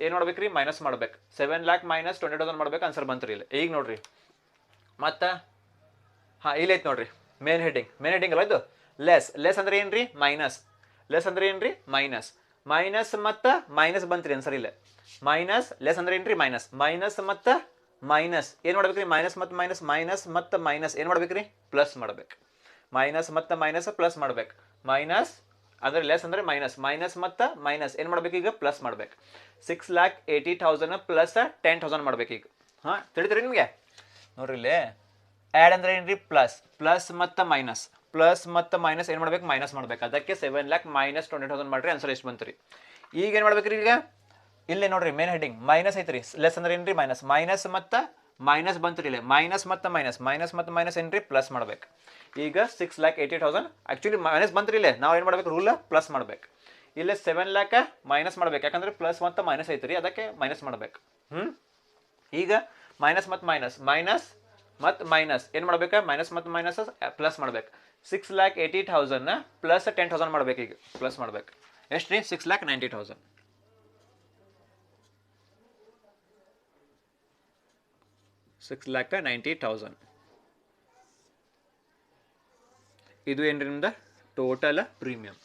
ಏನು ಮಾಡ್ಬೇಕು ರೀ ಮೈನಸ್ ಮಾಡ್ಬೇಕು 7,00,000 ಮೈನಸ್ 20,000 ಮಾಡ್ಬೇಕು ಆನ್ಸರ್ ಬಂತು ರೀ ಇಲ್ಲಿ ಈಗ ನೋಡ್ರಿ ಮತ್ತು ಹಾಂ ಇಲ್ಲಿ ಐತೆ ನೋಡ್ರಿ ಮೇನ್ ಹೆಡ್ಡಿಂಗ್ ಅಲ್ಲ ಇದು ಲೆಸ್ ಅಂದ್ರೆ ಏನು ರೀ ಲೆಸ್ ಅಂದ್ರೆ ಏನು ರೀ ಮೈನಸ್ ಮತ್ತು ಮೈನಸ್ ಬಂತು ರೀ ಆನ್ಸರ್ ಇಲ್ಲೇ ಲೆಸ್ ಅಂದ್ರೆ ಏನು ರೀ ಮೈನಸ್ ಮತ್ತು ಮೈನಸ್ ಏನು ಮಾಡ್ಬೇಕು ರೀ ಮೈನಸ್ ಮತ್ತು ಮೈನಸ್ ಏನು ಮಾಡ್ಬೇಕು ರೀ ಪ್ಲಸ್ ಮಾಡ್ಬೇಕು ಮೈನಸ್ ಮತ್ತು ಮೈನಸ್ ಪ್ಲಸ್ ಮಾಡ್ಬೇಕು ಮೈನಸ್ ಅಂದರೆ ಲೆಸ್ ಅಂದರೆ ಮೈನಸ್ ಮತ್ತು ಮೈನಸ್ ಏನು ಮಾಡ್ಬೇಕು ಈಗ ಪ್ಲಸ್ ಮಾಡ್ಬೇಕು 6,80,000 ಪ್ಲಸ್ 10,000 ಮಾಡ್ಬೇಕು ಈಗ ಹಾಂ ತಿಳಿದ್ರಿ ನಿಮಗೆ ನೋಡ್ರಿ ಇಲ್ಲಿ ಆ್ಯಡ್ ಅಂದ್ರೆ ಏನು ರೀ ಪ್ಲಸ್ ಮತ್ತು ಮೈನಸ್ ಏನು ಮಾಡ್ಬೇಕು ಮೈನಸ್ ಮಾಡ್ಬೇಕು ಅದಕ್ಕೆ 7,00,000 ಮೈನಸ್ 20,000 ಮಾಡ್ರಿ ಆನ್ಸರ್ ಎಷ್ಟು ಬಂತು ರೀ ಈಗ ಏನು ಮಾಡ್ಬೇಕು ರೀ ಈಗ ಇಲ್ಲೇ ನೋಡ್ರಿ ಮೇನ್ ಹೆಡ್ಡಿಂಗ್ ಮೈನಸ್ ಐತ್ರಿ ಲೆಸ್ ಅಂದ್ರೆ ಏನು ರೀ ಮೈನಸ್ ಮತ್ತು ಮೈನಸ್ ಬಂತು ರೀ ಇಲ್ಲೇ ಮೈನಸ್ ಮತ್ತು ಮೈನಸ್ ಏನು ರೀ ಪ್ಲಸ್ ಮಾಡ್ಬೇಕು ಈಗ 6,80,000 ಆ್ಯಕ್ಚುಲಿ ಮೈನಸ್ ಬಂತು ರೀ ಇಲ್ಲೇ ನಾವು ಏನು ಮಾಡ್ಬೇಕು ರೂಲ್ ಪ್ಲಸ್ ಮಾಡ್ಬೇಕು ಇಲ್ಲೇ 7,00,000 ಮೈನಸ್ ಮಾಡ್ಬೇಕು ಯಾಕಂದ್ರೆ ಪ್ಲಸ್ ಮತ್ತು ಮೈನಸ್ ಐತ್ರಿ ಅದಕ್ಕೆ ಮೈನಸ್ ಮಾಡ್ಬೇಕು ಈಗ ಮೈನಸ್ ಏನು ಮಾಡ್ಬೇಕು ಮೈನಸ್ ಪ್ಲಸ್ ಮಾಡ್ಬೇಕು 6,80,000 ಪ್ಲಸ್ 10,000 ಮಾಡ್ಬೇಕು ಈಗ ಪ್ಲಸ್ ಮಾಡ್ಬೇಕು ಎಷ್ಟು ರೀ 6,90,000 6,90,000 ಇದು ಏನ್ರಿ ನಿಮ್ದು ಟೋಟಲ್ ಪ್ರೀಮಿಯಂ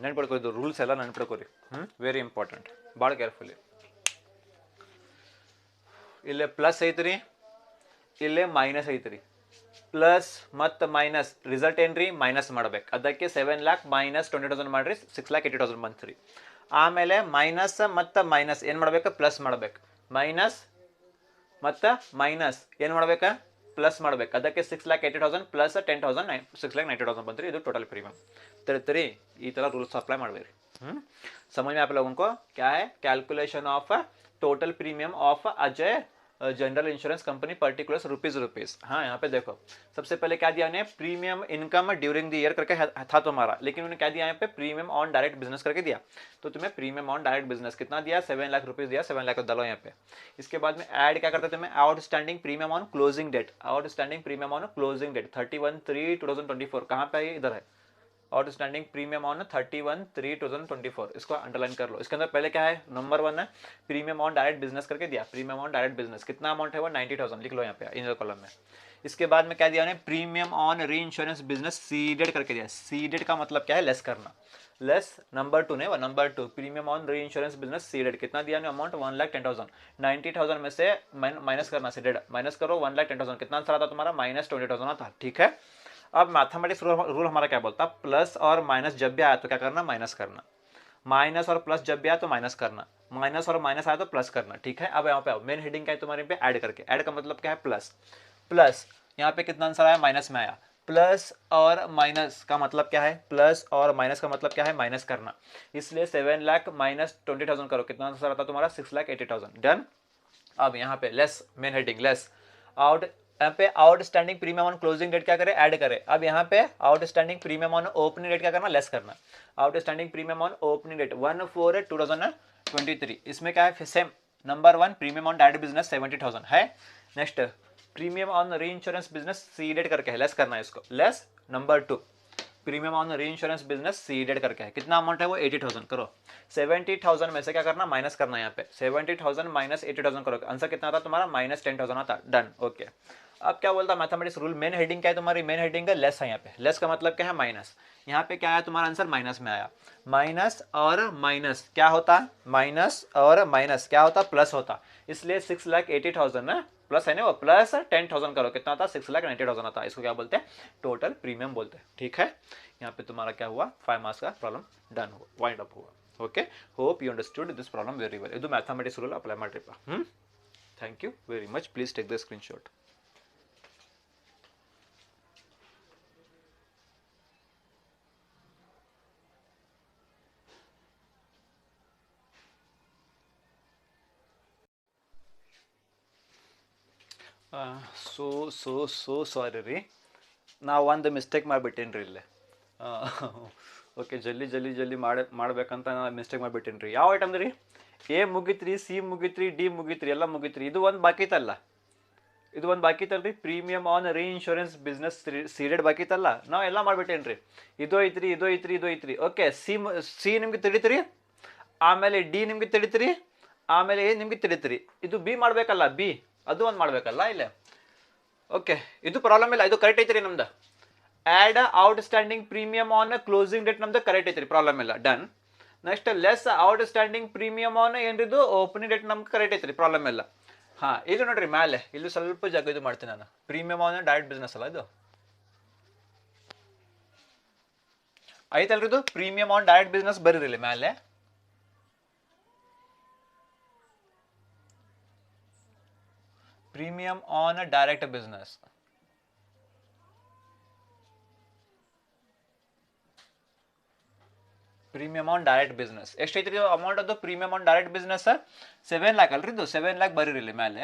ನೆನ್ಪಿಡ್ಕೋ ಇದು ರೂಲ್ಸ್ ಎಲ್ಲ ನೆನ್ಪಿಡ್ಕೋರಿ ವೆರಿ ಇಂಪಾರ್ಟೆಂಟ್ ಭಾಳ ಕೇರ್ಫುಲಿ ಇಲ್ಲೇ ಪ್ಲಸ್ ಐತ್ರಿ ಇಲ್ಲೇ ಮೈನಸ್ ಐತ್ರಿ ಪ್ಲಸ್ ಮತ್ತು ಮೈನಸ್ ರಿಸಲ್ಟ್ ಏನು ರೀ ಮೈನಸ್ ಮಾಡ್ಬೇಕು ಅದಕ್ಕೆ 7,00,000 ಮೈನಸ್ 20,000 ಮಾಡಿರಿ 6,80,000 ಬಂತು ರೀ ಆಮೇಲೆ ಮೈನಸ್ ಮತ್ತು ಮೈನಸ್ ಏನು ಮಾಡ್ಬೇಕು ಪ್ಲಸ್ ಮಾಡ್ಬೇಕು ಮೈನಸ್ ಮತ್ತು ಮೈನಸ್ ಏನು ಮಾಡ್ಬೇಕು प्लस ಮಾಡ್ಬೇಕು ಅದಕ್ಕೆ 6,80,000 ಪ್ಲಸ್ 10,000 6,90,000 ಬಂತ್ರಿ ಇದು टोटल प्रीमियम तरी ಈ ತರ ರೂಲ್ಸ್ अप्लाई ಮಾಡಬೇಕು समझ में आप लोगों को क्या है calculation of total premium of Ajay general insurance company particulars rupees. हाँ यहाँ पे देखो सबसे पहले क्या दिया उन्हें premium income during the year करके था तुम्हारा, लेकिन उन्होंने क्या दिया यहाँ पे प्रीमियम ऑन डायरेक्ट बिजनेस करके दिया। तो तुम्हें प्रीमियम ऑन डायरेक्ट बिजनेस कितना दिया 7 लाख रुपीज दिया, 7 लाख डालो यहाँ पे। इसके बाद में ऐड क्या करते तुम्हें outstanding premium on closing date, outstanding premium on closing date 31/3/2024 कहाँ पे है, इधर है आउटस्टैंडिंग प्रीमियम ऑन 31/3/2024 इसको अंडरलाइन कर लो। इसके अंदर पहले क्या है नंबर 1 है प्रीमियम ऑन डायरेक्ट बिजनेस करके दिया, प्रीमियम ऑन डायरेक्ट बिजनेस कितना अमाउंट है वो 90,000 लिख लो यहाँ पे इन कॉलम में। इसके बाद में क्या दिया उन्हें premium on reinsurance business ceded करके दिया। सीडेड का मतलब क्या है लेस करना, लेस नंबर 2 ने वो number 2 premium on reinsurance business seeded कितना दिया अमाउंट 1,10,000, 90,000 में से माइनस करना सीडेड माइनस करो 1,10,000 कितना आंसर आता तुम्हारा -20,000 आता। ठीक है अब मैथमेटिक्स रूल हमारा क्या बोलता है प्लस और माइनस जब भी आया तो क्या करना माइनस करना, माइनस और प्लस जब भी आया तो माइनस करना, माइनस और माइनस आया तो प्लस करना, ठीक है। अब यहाँ पे आओ, मेन हेडिंग क्या है तुम्हारे पे, ऐड करके, ऐड का मतलब क्या है, प्लस, प्लस यहाँ पे कितना आंसर आया, माइनस में आया, प्लस और माइनस का मतलब क्या है, प्लस और माइनस का मतलब क्या है, माइनस करना, इसलिए 7 लाख माइनस 20,000 करो, कितना आंसर आता तुम्हारा, 6,80,000, डन। अब यहाँ पे less, main heading less, out, यहाँ पे outstanding premium on closing date क्या करे, ऐड करे। अब यहाँ पे outstanding premium on opening date क्या करना, लेस करना। Outstanding premium on opening date 1/4/2023, इसमें क्या है, same, number 1 premium on direct business 70,000 है। Next premium on reinsurance business ceded करके है, लेस करना है इसको, less. Number 2 premium on reinsurance business ceded करके है, कितना अमाउंट है वो, 80,000 करो। 70,000 में से क्या करना, माइनस करना है यहाँ पे, 70,000 माइनस 80,000 करो, आंसर कितना आता तुम्हारा, -10,000 आता, डन, ओके। अब क्या बोलता मैथमेटिक्स रूल, मेन हेडिंग क्या है तुम्हारी, मेन हेडिंग का लेस है, यहाँ पे लेस का मतलब क्या है, माइनस। यहाँ पे क्या आया तुम्हारा आंसर, माइनस में आया, माइनस और माइनस क्या होता, माइनस और माइनस क्या होता, प्लस होता, इसलिए 6,80,000 ना, प्लस है ना वो, प्लस 10,000 करो, कितना आता, 6,90,000 आता, इसको क्या बोलते हैं, टोटल प्रीमियम बोलते हैं, ठीक है। यहाँ पे तुम्हारा क्या हुआ, 5 मार्क्स का प्रॉब्लम डन हुआ, वाइंड अप हुआ, okay. Hope you understood this problem very well, ಇದು ಮ್ಯಾಥಮೆಟಿಕ್ಸ್ ರೂಲ್ ಅಪ್ಲೈ ಮಾಡ್ರಿಪ್ಪ, thank you very much, please take the screenshot. So sorry ರೀ, ನಾವು ಒಂದು ಮಿಸ್ಟೇಕ್ ಮಾಡಿಬಿಟ್ಟೇನಿ ರೀ ಇಲ್ಲೇ, ಓಕೆ, ಜಲ್ದಿ ಮಾಡ್ಬೇಕಂತ ನಾನು ಮಿಸ್ಟೇಕ್ ಮಾಡಿಬಿಟ್ಟೇನಿ ರೀ. ಯಾವ ಐಟಮ್ ರೀ, ಎ ಮುಗಿತ್ರಿ, ಸಿ ಮುಗಿತ್ರಿ, ಡಿ ಮುಗಿತ್ರಿ, ಎಲ್ಲ ಮುಗಿತ್ರಿ, ಇದು ಒಂದು ಬಾಕಿ ಇತ್ತಲ್ಲ, ಇದು ಒಂದು ಬಾಕಿ ಇತ್ತಲ್ಲ ರೀ, premium on reinsurance business seeded ಬಾಕಿ ಇತ್ತಲ್ಲ, ನಾವು ಎಲ್ಲ ಮಾಡ್ಬಿಟ್ಟೇನಿ ರೀ, ಇದು ಐತ್ರಿ, ಇದು ಐತ್ರಿ, ಇದು ಐತ್ರಿ, ಓಕೆ. ಸಿ ನಿಮ್ಗೆ ತಿಳಿತ್ರಿ, ಆಮೇಲೆ ಡಿ ನಿಮ್ಗೆ ತಿಳಿತ್ರಿ, ಆಮೇಲೆ ಎ ನಿಮ್ಗೆ ತಿಳಿತ್ರಿ, ಇದು ಬಿ ಮಾಡಬೇಕಲ್ಲ, ಬಿ ಅದು ಒಂದು ಮಾಡಬೇಕಲ್ಲ ಇಲ್ಲೇ, ಓಕೆ. ಇದು ಪ್ರಾಬ್ಲಮ್ ಇಲ್ಲ, ಇದು ಕರೆಕ್ಟ್ ಐತ್ರಿ ನಮ್ದು. Add outstanding premium on closing date ನಮ್ದು ಕರೆಕ್ಟ್ ಐತ್ರಿ, ಪ್ರಾಬ್ಲಮ್ ಇಲ್ಲ, done. Next less outstanding premium on ಏನ್ರಿದು ಓಪನಿಂಗ್ ಡೇಟ್ ನಮ್ಗೆ ಕರೆಕ್ಟ್ ಐತ್ರಿ, ಪ್ರಾಬ್ಲಮ್ ಇಲ್ಲ. ಹಾಂ, ಇದು ನೋಡ್ರಿ ಮ್ಯಾಲೆ, ಇಲ್ಲಿ ಸ್ವಲ್ಪ ಜಾಗ ಇದು ಮಾಡ್ತೀನಿ ನಾನು, ಪ್ರೀಮಿಯಮ್ ಆನ್ ಡೈರೆಕ್ಟ್ ಬಿಸ್ನೆಸ್ ಅಲ್ಲ ಇದು ಐತಲ್ರಿ, ಇದು ಪ್ರೀಮಿಯಮ್ ಆನ್ ಡೈರೆಕ್ಟ್ ಬಿಸ್ನೆಸ್ ಬರೀರಿ ಮ್ಯಾಲೆ, premium on direct business, premium on direct business ಎಷ್ಟೈತ್ರಿ ಅಮೌಂಟ್ ಅದು, premium on direct business 7 lac ಅಲ್ರಿ, ಇದು 7 ಲ್ಯಾಕ್ ಬರೀರಿ ಇಲ್ಲಿ ಮೇಲೆ,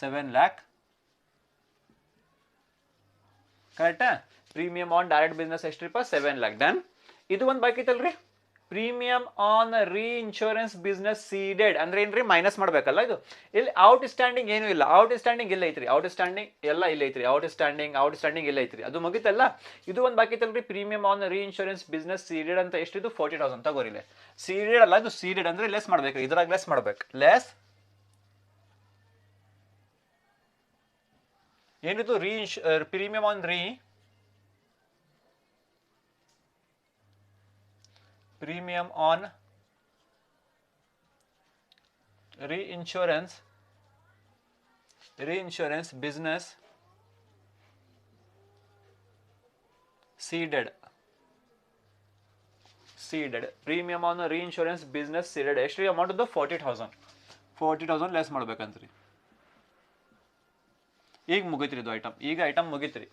7 ಲ್ಯಾಕ್ ಕರೆಕ್ಟಾ. ಪ್ರೀಮಿಯಮ್ ಆನ್ ಡೈರೆಕ್ಟ್ ಬಿಸ್ನೆಸ್ ಎಷ್ಟ್ರಿಪ್ಪ, 7 ಲ್ಯಾಕ್, ಡನ್. ಇದು ಒಂದು ಬಾಕಿ ಇತ್ತಲ್ರಿ, premium on reinsurance business ceded ಅಂದ್ರೆ ಏನ್ರಿ, ಮೈನಸ್ ಮಾಡ್ಬೇಕಲ್ಲ ಇದು. ಇಲ್ಲಿ ಔಟ್ ಸ್ಟ್ಯಾಂಡಿಂಗ್ ಏನೂ ಇಲ್ಲ, ಔಟ್ ಸ್ಟ್ಯಾಂಡಿಂಗ್ ಇಲ್ಲ ಐತ್ರಿ, ಔಟ್ ಸ್ಟ್ಯಾಂಡಿಂಗ್ ಎಲ್ಲ ಇಲ್ಲ ಐತ್ರಿ, ಔಟ್ ಸ್ಟ್ಯಾಂಡಿಂಗ್ ಇಲ್ಲ ಐತ್ರಿ, ಅದು ಮುಗಿತಲ್ಲ. ಇದು ಒಂದು ಬಾಕಿ ಇತ್ತಲ್ರಿ, premium on reinsurance business seeded ಅಂತ ಎಷ್ಟಿದು, 40,000 ತಗೋರಿಲ್ಲ, ಸೀಡೆಡ್ ಅಲ್ಲ ಇದು, ಸೀಡೆಡ್ ಅಂದ್ರೆ ಲೆಸ್ ಮಾಡ್ಬೇಕು, ಇದ್ರಾಗ ಲೆಸ್ ಮಾಡ್ಬೇಕು, ಲೆಸ್ ಏನಿದು, premium on premium on reinsurance business seeded premium on reinsurance business seeded ಎಷ್ಟು ಅಮೌಂಟ್ ಅದು, 40,000 ಲೆಸ್ ಮಾಡ್ಬೇಕಂತ್ರಿ. ಈಗ ಮುಗಿತ್ರಿ ಇದು ಐಟಮ್, ಈಗ ಐಟಮ್ ಮುಗಿತ್ರಿ.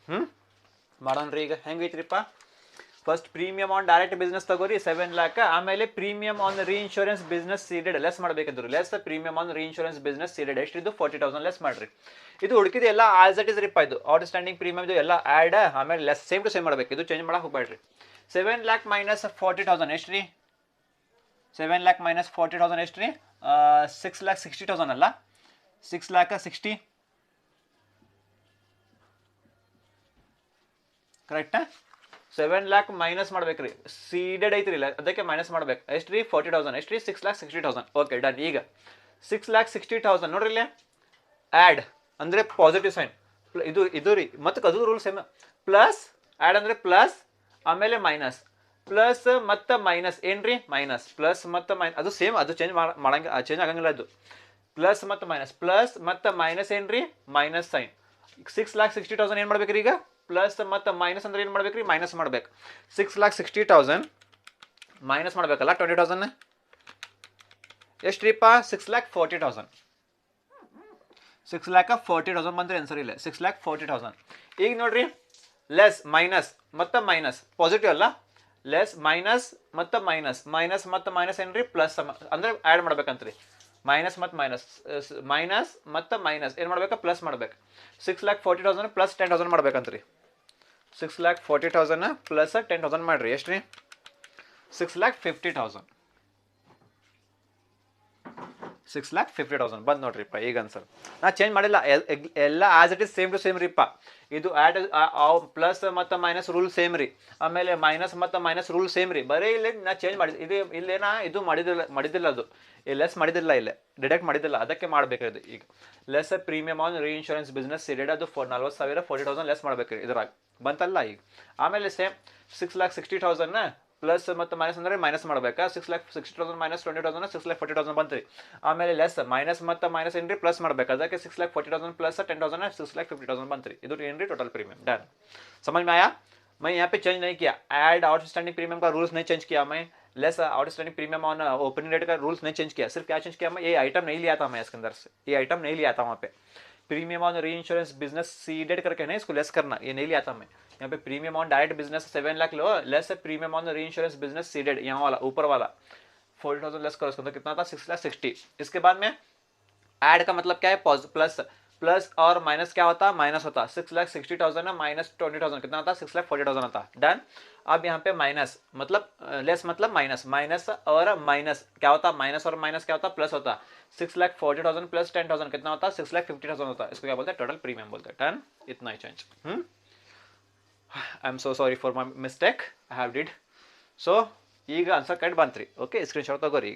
ಮಾಡೋಣ್ರಿ ಈಗ ಹೆಂಗೈತ್ರಿಪ್ಪ, first premium on direct business ತಗೋರಿ 7 ಲ್ಯಾಕ್, ಆಮೇಲೆ premium on reinsurance business ceded less ಮಾಡಬೇಕಿದ್ರು, less premium on reinsurance business ceded ಎಷ್ಟಿದ್ದು, 40,000 ಲೆಸ್ ಮಾಡ್ರಿ. ಇದು ಹುಡುಕಿದ ಎಲ್ಲ ಆಸ್ ಇಟ್ ಇಸ್ ರಿಪ್ಪ, ಇದು ಔಟ್ ಸ್ಟ್ಯಾಂಡಿಂಗ್ ಪ್ರೀಮಿಯಮ್ ಇದು ಎಲ್ಲ ಆ್ಯಡ್, ಆಮೇಲೆ ಲೆಸ್ ಸೇಮ್ ಟು ಸೇಮ್ ಮಾಡಬೇಕು, ಇದು ಚೇಂಜ್ ಮಾಡಕ್ಕೆ ಹೋಗ್ಬೇಡ್ರಿ. 7 ಲ್ಯಾಕ್ ಮೈನಸ್ 40,000 ಎಷ್ಟು ರೀ, 7 ಲ್ಯಾಕ್ ಮೈನಸ್ 40,000 ಎಷ್ಟು ರೀ, 6,60,000 ಅಲ್ಲ, 6,60,000 ಕರೆಕ್ಟಾ. 7 ಲ್ಯಾಕ್ ಮೈನಸ್ ಮಾಡ್ಬೇಕ್ರಿ, ಸೀಡೆಡ್ ಐತ್ರಿ ಇಲ್ಲ ಅದಕ್ಕೆ ಮೈನಸ್ ಮಾಡ್ಬೇಕು, ಎಷ್ಟು ರೀ, 40,000 ಎಷ್ಟು ರೀ, 6,60,000, ಓಕೆ ಡನ್. ಈಗ 6,60,000 ನೋಡ್ರಿ ಇಲ್ಲಿ ಆ್ಯಡ್ ಅಂದರೆ ಪಾಸಿಟಿವ್ ಸೈನ್, ಇದು ರೀ, ಮತ್ತು ಅದು ರೂಲ್ ಸೇಮ್, ಪ್ಲಸ್ ಆ್ಯಡ್ ಅಂದರೆ ಪ್ಲಸ್, ಆಮೇಲೆ ಮೈನಸ್, ಪ್ಲಸ್ ಮತ್ತು ಮೈನಸ್ ಏನ್ರಿ, ಮೈನಸ್ ಪ್ಲಸ್ ಮತ್ತು ಮೈನಸ್, ಅದು ಸೇಮ್, ಅದು ಚೇಂಜ್ ಆಗಂಗಿಲ್ಲ, ಅದು ಪ್ಲಸ್ ಮತ್ತು ಮೈನಸ್ ಏನ್ರಿ, ಮೈನಸ್ ಸೈನ್. 6,60,000 ಏನು ಮಾಡ್ಬೇಕ್ರಿ ಈಗ, ಪ್ಲಸ್ ಮತ್ತು ಮೈನಸ್ ಅಂದ್ರೆ ಏನು ಮಾಡ್ಬೇಕು ರೀ, ಮೈನಸ್ ಮಾಡ್ಬೇಕು. 6,60,000 ಮೈನಸ್ ಮಾಡ್ಬೇಕಲ್ಲ 20,000 ಎಷ್ಟು ರೀಪ್ಪ, 6,40,000. 6,40,000 ಬಂದ್ರೆ ಆನ್ಸರ್ ಇಲ್ಲ, 6,40,000. ಈಗ ನೋಡ್ರಿ ಲೆಸ್ ಮೈನಸ್ ಮತ್ತು ಮೈನಸ್ ಪಾಸಿಟಿವ್ ಅಲ್ಲ, ಲೆಸ್ ಮೈನಸ್ ಮತ್ತು ಮೈನಸ್, ಮೈನಸ್ ಮತ್ತು ಮೈನಸ್ ಏನ್ರಿ ಪ್ಲಸ್ ಅಂದ್ರೆ ಆ್ಯಡ್ ಮಾಡ್ಬೇಕಂತ್ರಿ. ಮೈನಸ್ ಮತ್ತು ಮೈನಸ್, ಮೈನಸ್ ಮತ್ತು ಮೈನಸ್ ಏನು ಮಾಡ್ಬೇಕು, ಪ್ಲಸ್ ಮಾಡ್ಬೇಕು. 6,40,000 ಪ್ಲಸ್ 10,000 ಮಾಡ್ಬೇಕಂತ್ರಿ. 6,40,000 ಪ್ಲಸ್ 10,000 ಮಾಡ್ರಿ, ಎಷ್ಟು ರೀ, 6,50,000. 6,50,000 ಬಂದು ನೋಡ್ರಿಪ್ಪ ಈಗ ಆನ್ಸರ್. ನಾ ಚೇಂಜ್ ಮಾಡಿಲ್ಲ, ಎಲ್ಲ as it is same to same ರೀಪ್ಪ. ಇದು ಆ್ಯಡ್ ಪ್ಲಸ್ ಮತ್ತು ಮೈನಸ್ ರೂಲ್ ಸೇಮ್ ರೀ, ಆಮೇಲೆ ಮೈನಸ್ ಮತ್ತು ಮೈನಸ್ ರೂಲ್ ಸೇಮ್ ರೀ. ಬರೀ ಇಲ್ಲಿ ನಾ ಚೇಂಜ್ ಮಾಡಿದ್ದು, ಇದು ಇಲ್ಲೇನಾ ಇದು ಮಾಡಿದ್ದಿಲ್ಲ ಅದು ಲೆಸ್ ಮಾಡಿದ್ದಿಲ್ಲ, ಇಲ್ಲೇ ಡಿಡಕ್ಟ್ ಮಾಡಿದ್ದಿಲ್ಲ, ಅದಕ್ಕೆ ಮಾಡಬೇಕಿದೆ. ಈಗ less premium on reinsurance business seeded, ಅದು 40,000 40,000 ಲೆಸ್ ಮಾಡ್ಬೇಕ್ರಿ ಇದ್ರಾಗ ಬಂತಲ್ಲ ಈಗ. ಆಮೇಲೆ ಸೇಮ್ 6,60,000 ಪ್ಲಸ್ ಮತ್ತು ಮೈನಸ್ ಅಂದರೆ ಮೈನಸ್ ಮಾಡ್ಬೇಕಾ, 6,60,000 ಮೈನಸ್ 20,000 6,40,000 ಬಂತ್ರಿ. ಆಮೇಲೆ ಲೆಸ್ ಮೈನಸ್ ಮತ್ತು ಮೈನಸ್ ಏನ್ರಿ ಪ್ಲಸ್ ಮಾಡ್ಬೇಕು, ಅದಕ್ಕೆ 6,40,000 ಪ್ಲಸ್ 10,000 6,50,000 ಬಂತ್ರಿ. ಇದು ಏನ್ರಿ टोटल प्रीमियम डन. समझ में आया? मैं यहाँ पे चेंज नहीं किया, ऐड आउटस्टैंडिंग प्रीमियम का रूल्स नहीं चेंज किया मैं, less outstanding premium on opening rate का रूल्स नहीं चेंज किया. सिर्फ क्या चेंज किया, मैं ये आइटम नहीं लिया था, मैं इसके अंदर से ये आइटम नहीं लिया था. वहाँ पे premium on reinsurance business ceded करके नहीं, इसको लेस करना, ये नहीं लिया था मैं. यहाँ पे premium on direct business 7 lakh low, less premium on reinsurance business seeded, यहाँ वाला ऊपर वाला 40,000 लेस करो, उसके अंदर कितना था 6,60,000. इसके बाद में ऐड का मतलब क्या है, प्लस प्लस और माइनस क्या होता है, माइनस होता. 6,60,000 है माइनस 20,000 कितना होता, 6,40,000 होता. डन. अब यहाँ पे माइनस मतलब लेस मतलब माइनस, माइनस और माइनस क्या होता, माइनस और माइनस क्या होता, प्लस होता. 6,40,000 प्लस 10,000 कितना होता, 6,50,000 होता. इसको क्या बोलते हैं, टोटल प्रीमियम बोलते हैं. डन. इतना ही change. I am so sorry for my mistake, I have did. So ಈಗ ಆನ್ಸರ್ ಕರೆಕ್ಟ್ ಬಂತ್ರಿ. ಓಕೆ, ಸ್ಕ್ರೀನ್ ಶಾಟ್ ತಗೋರಿ.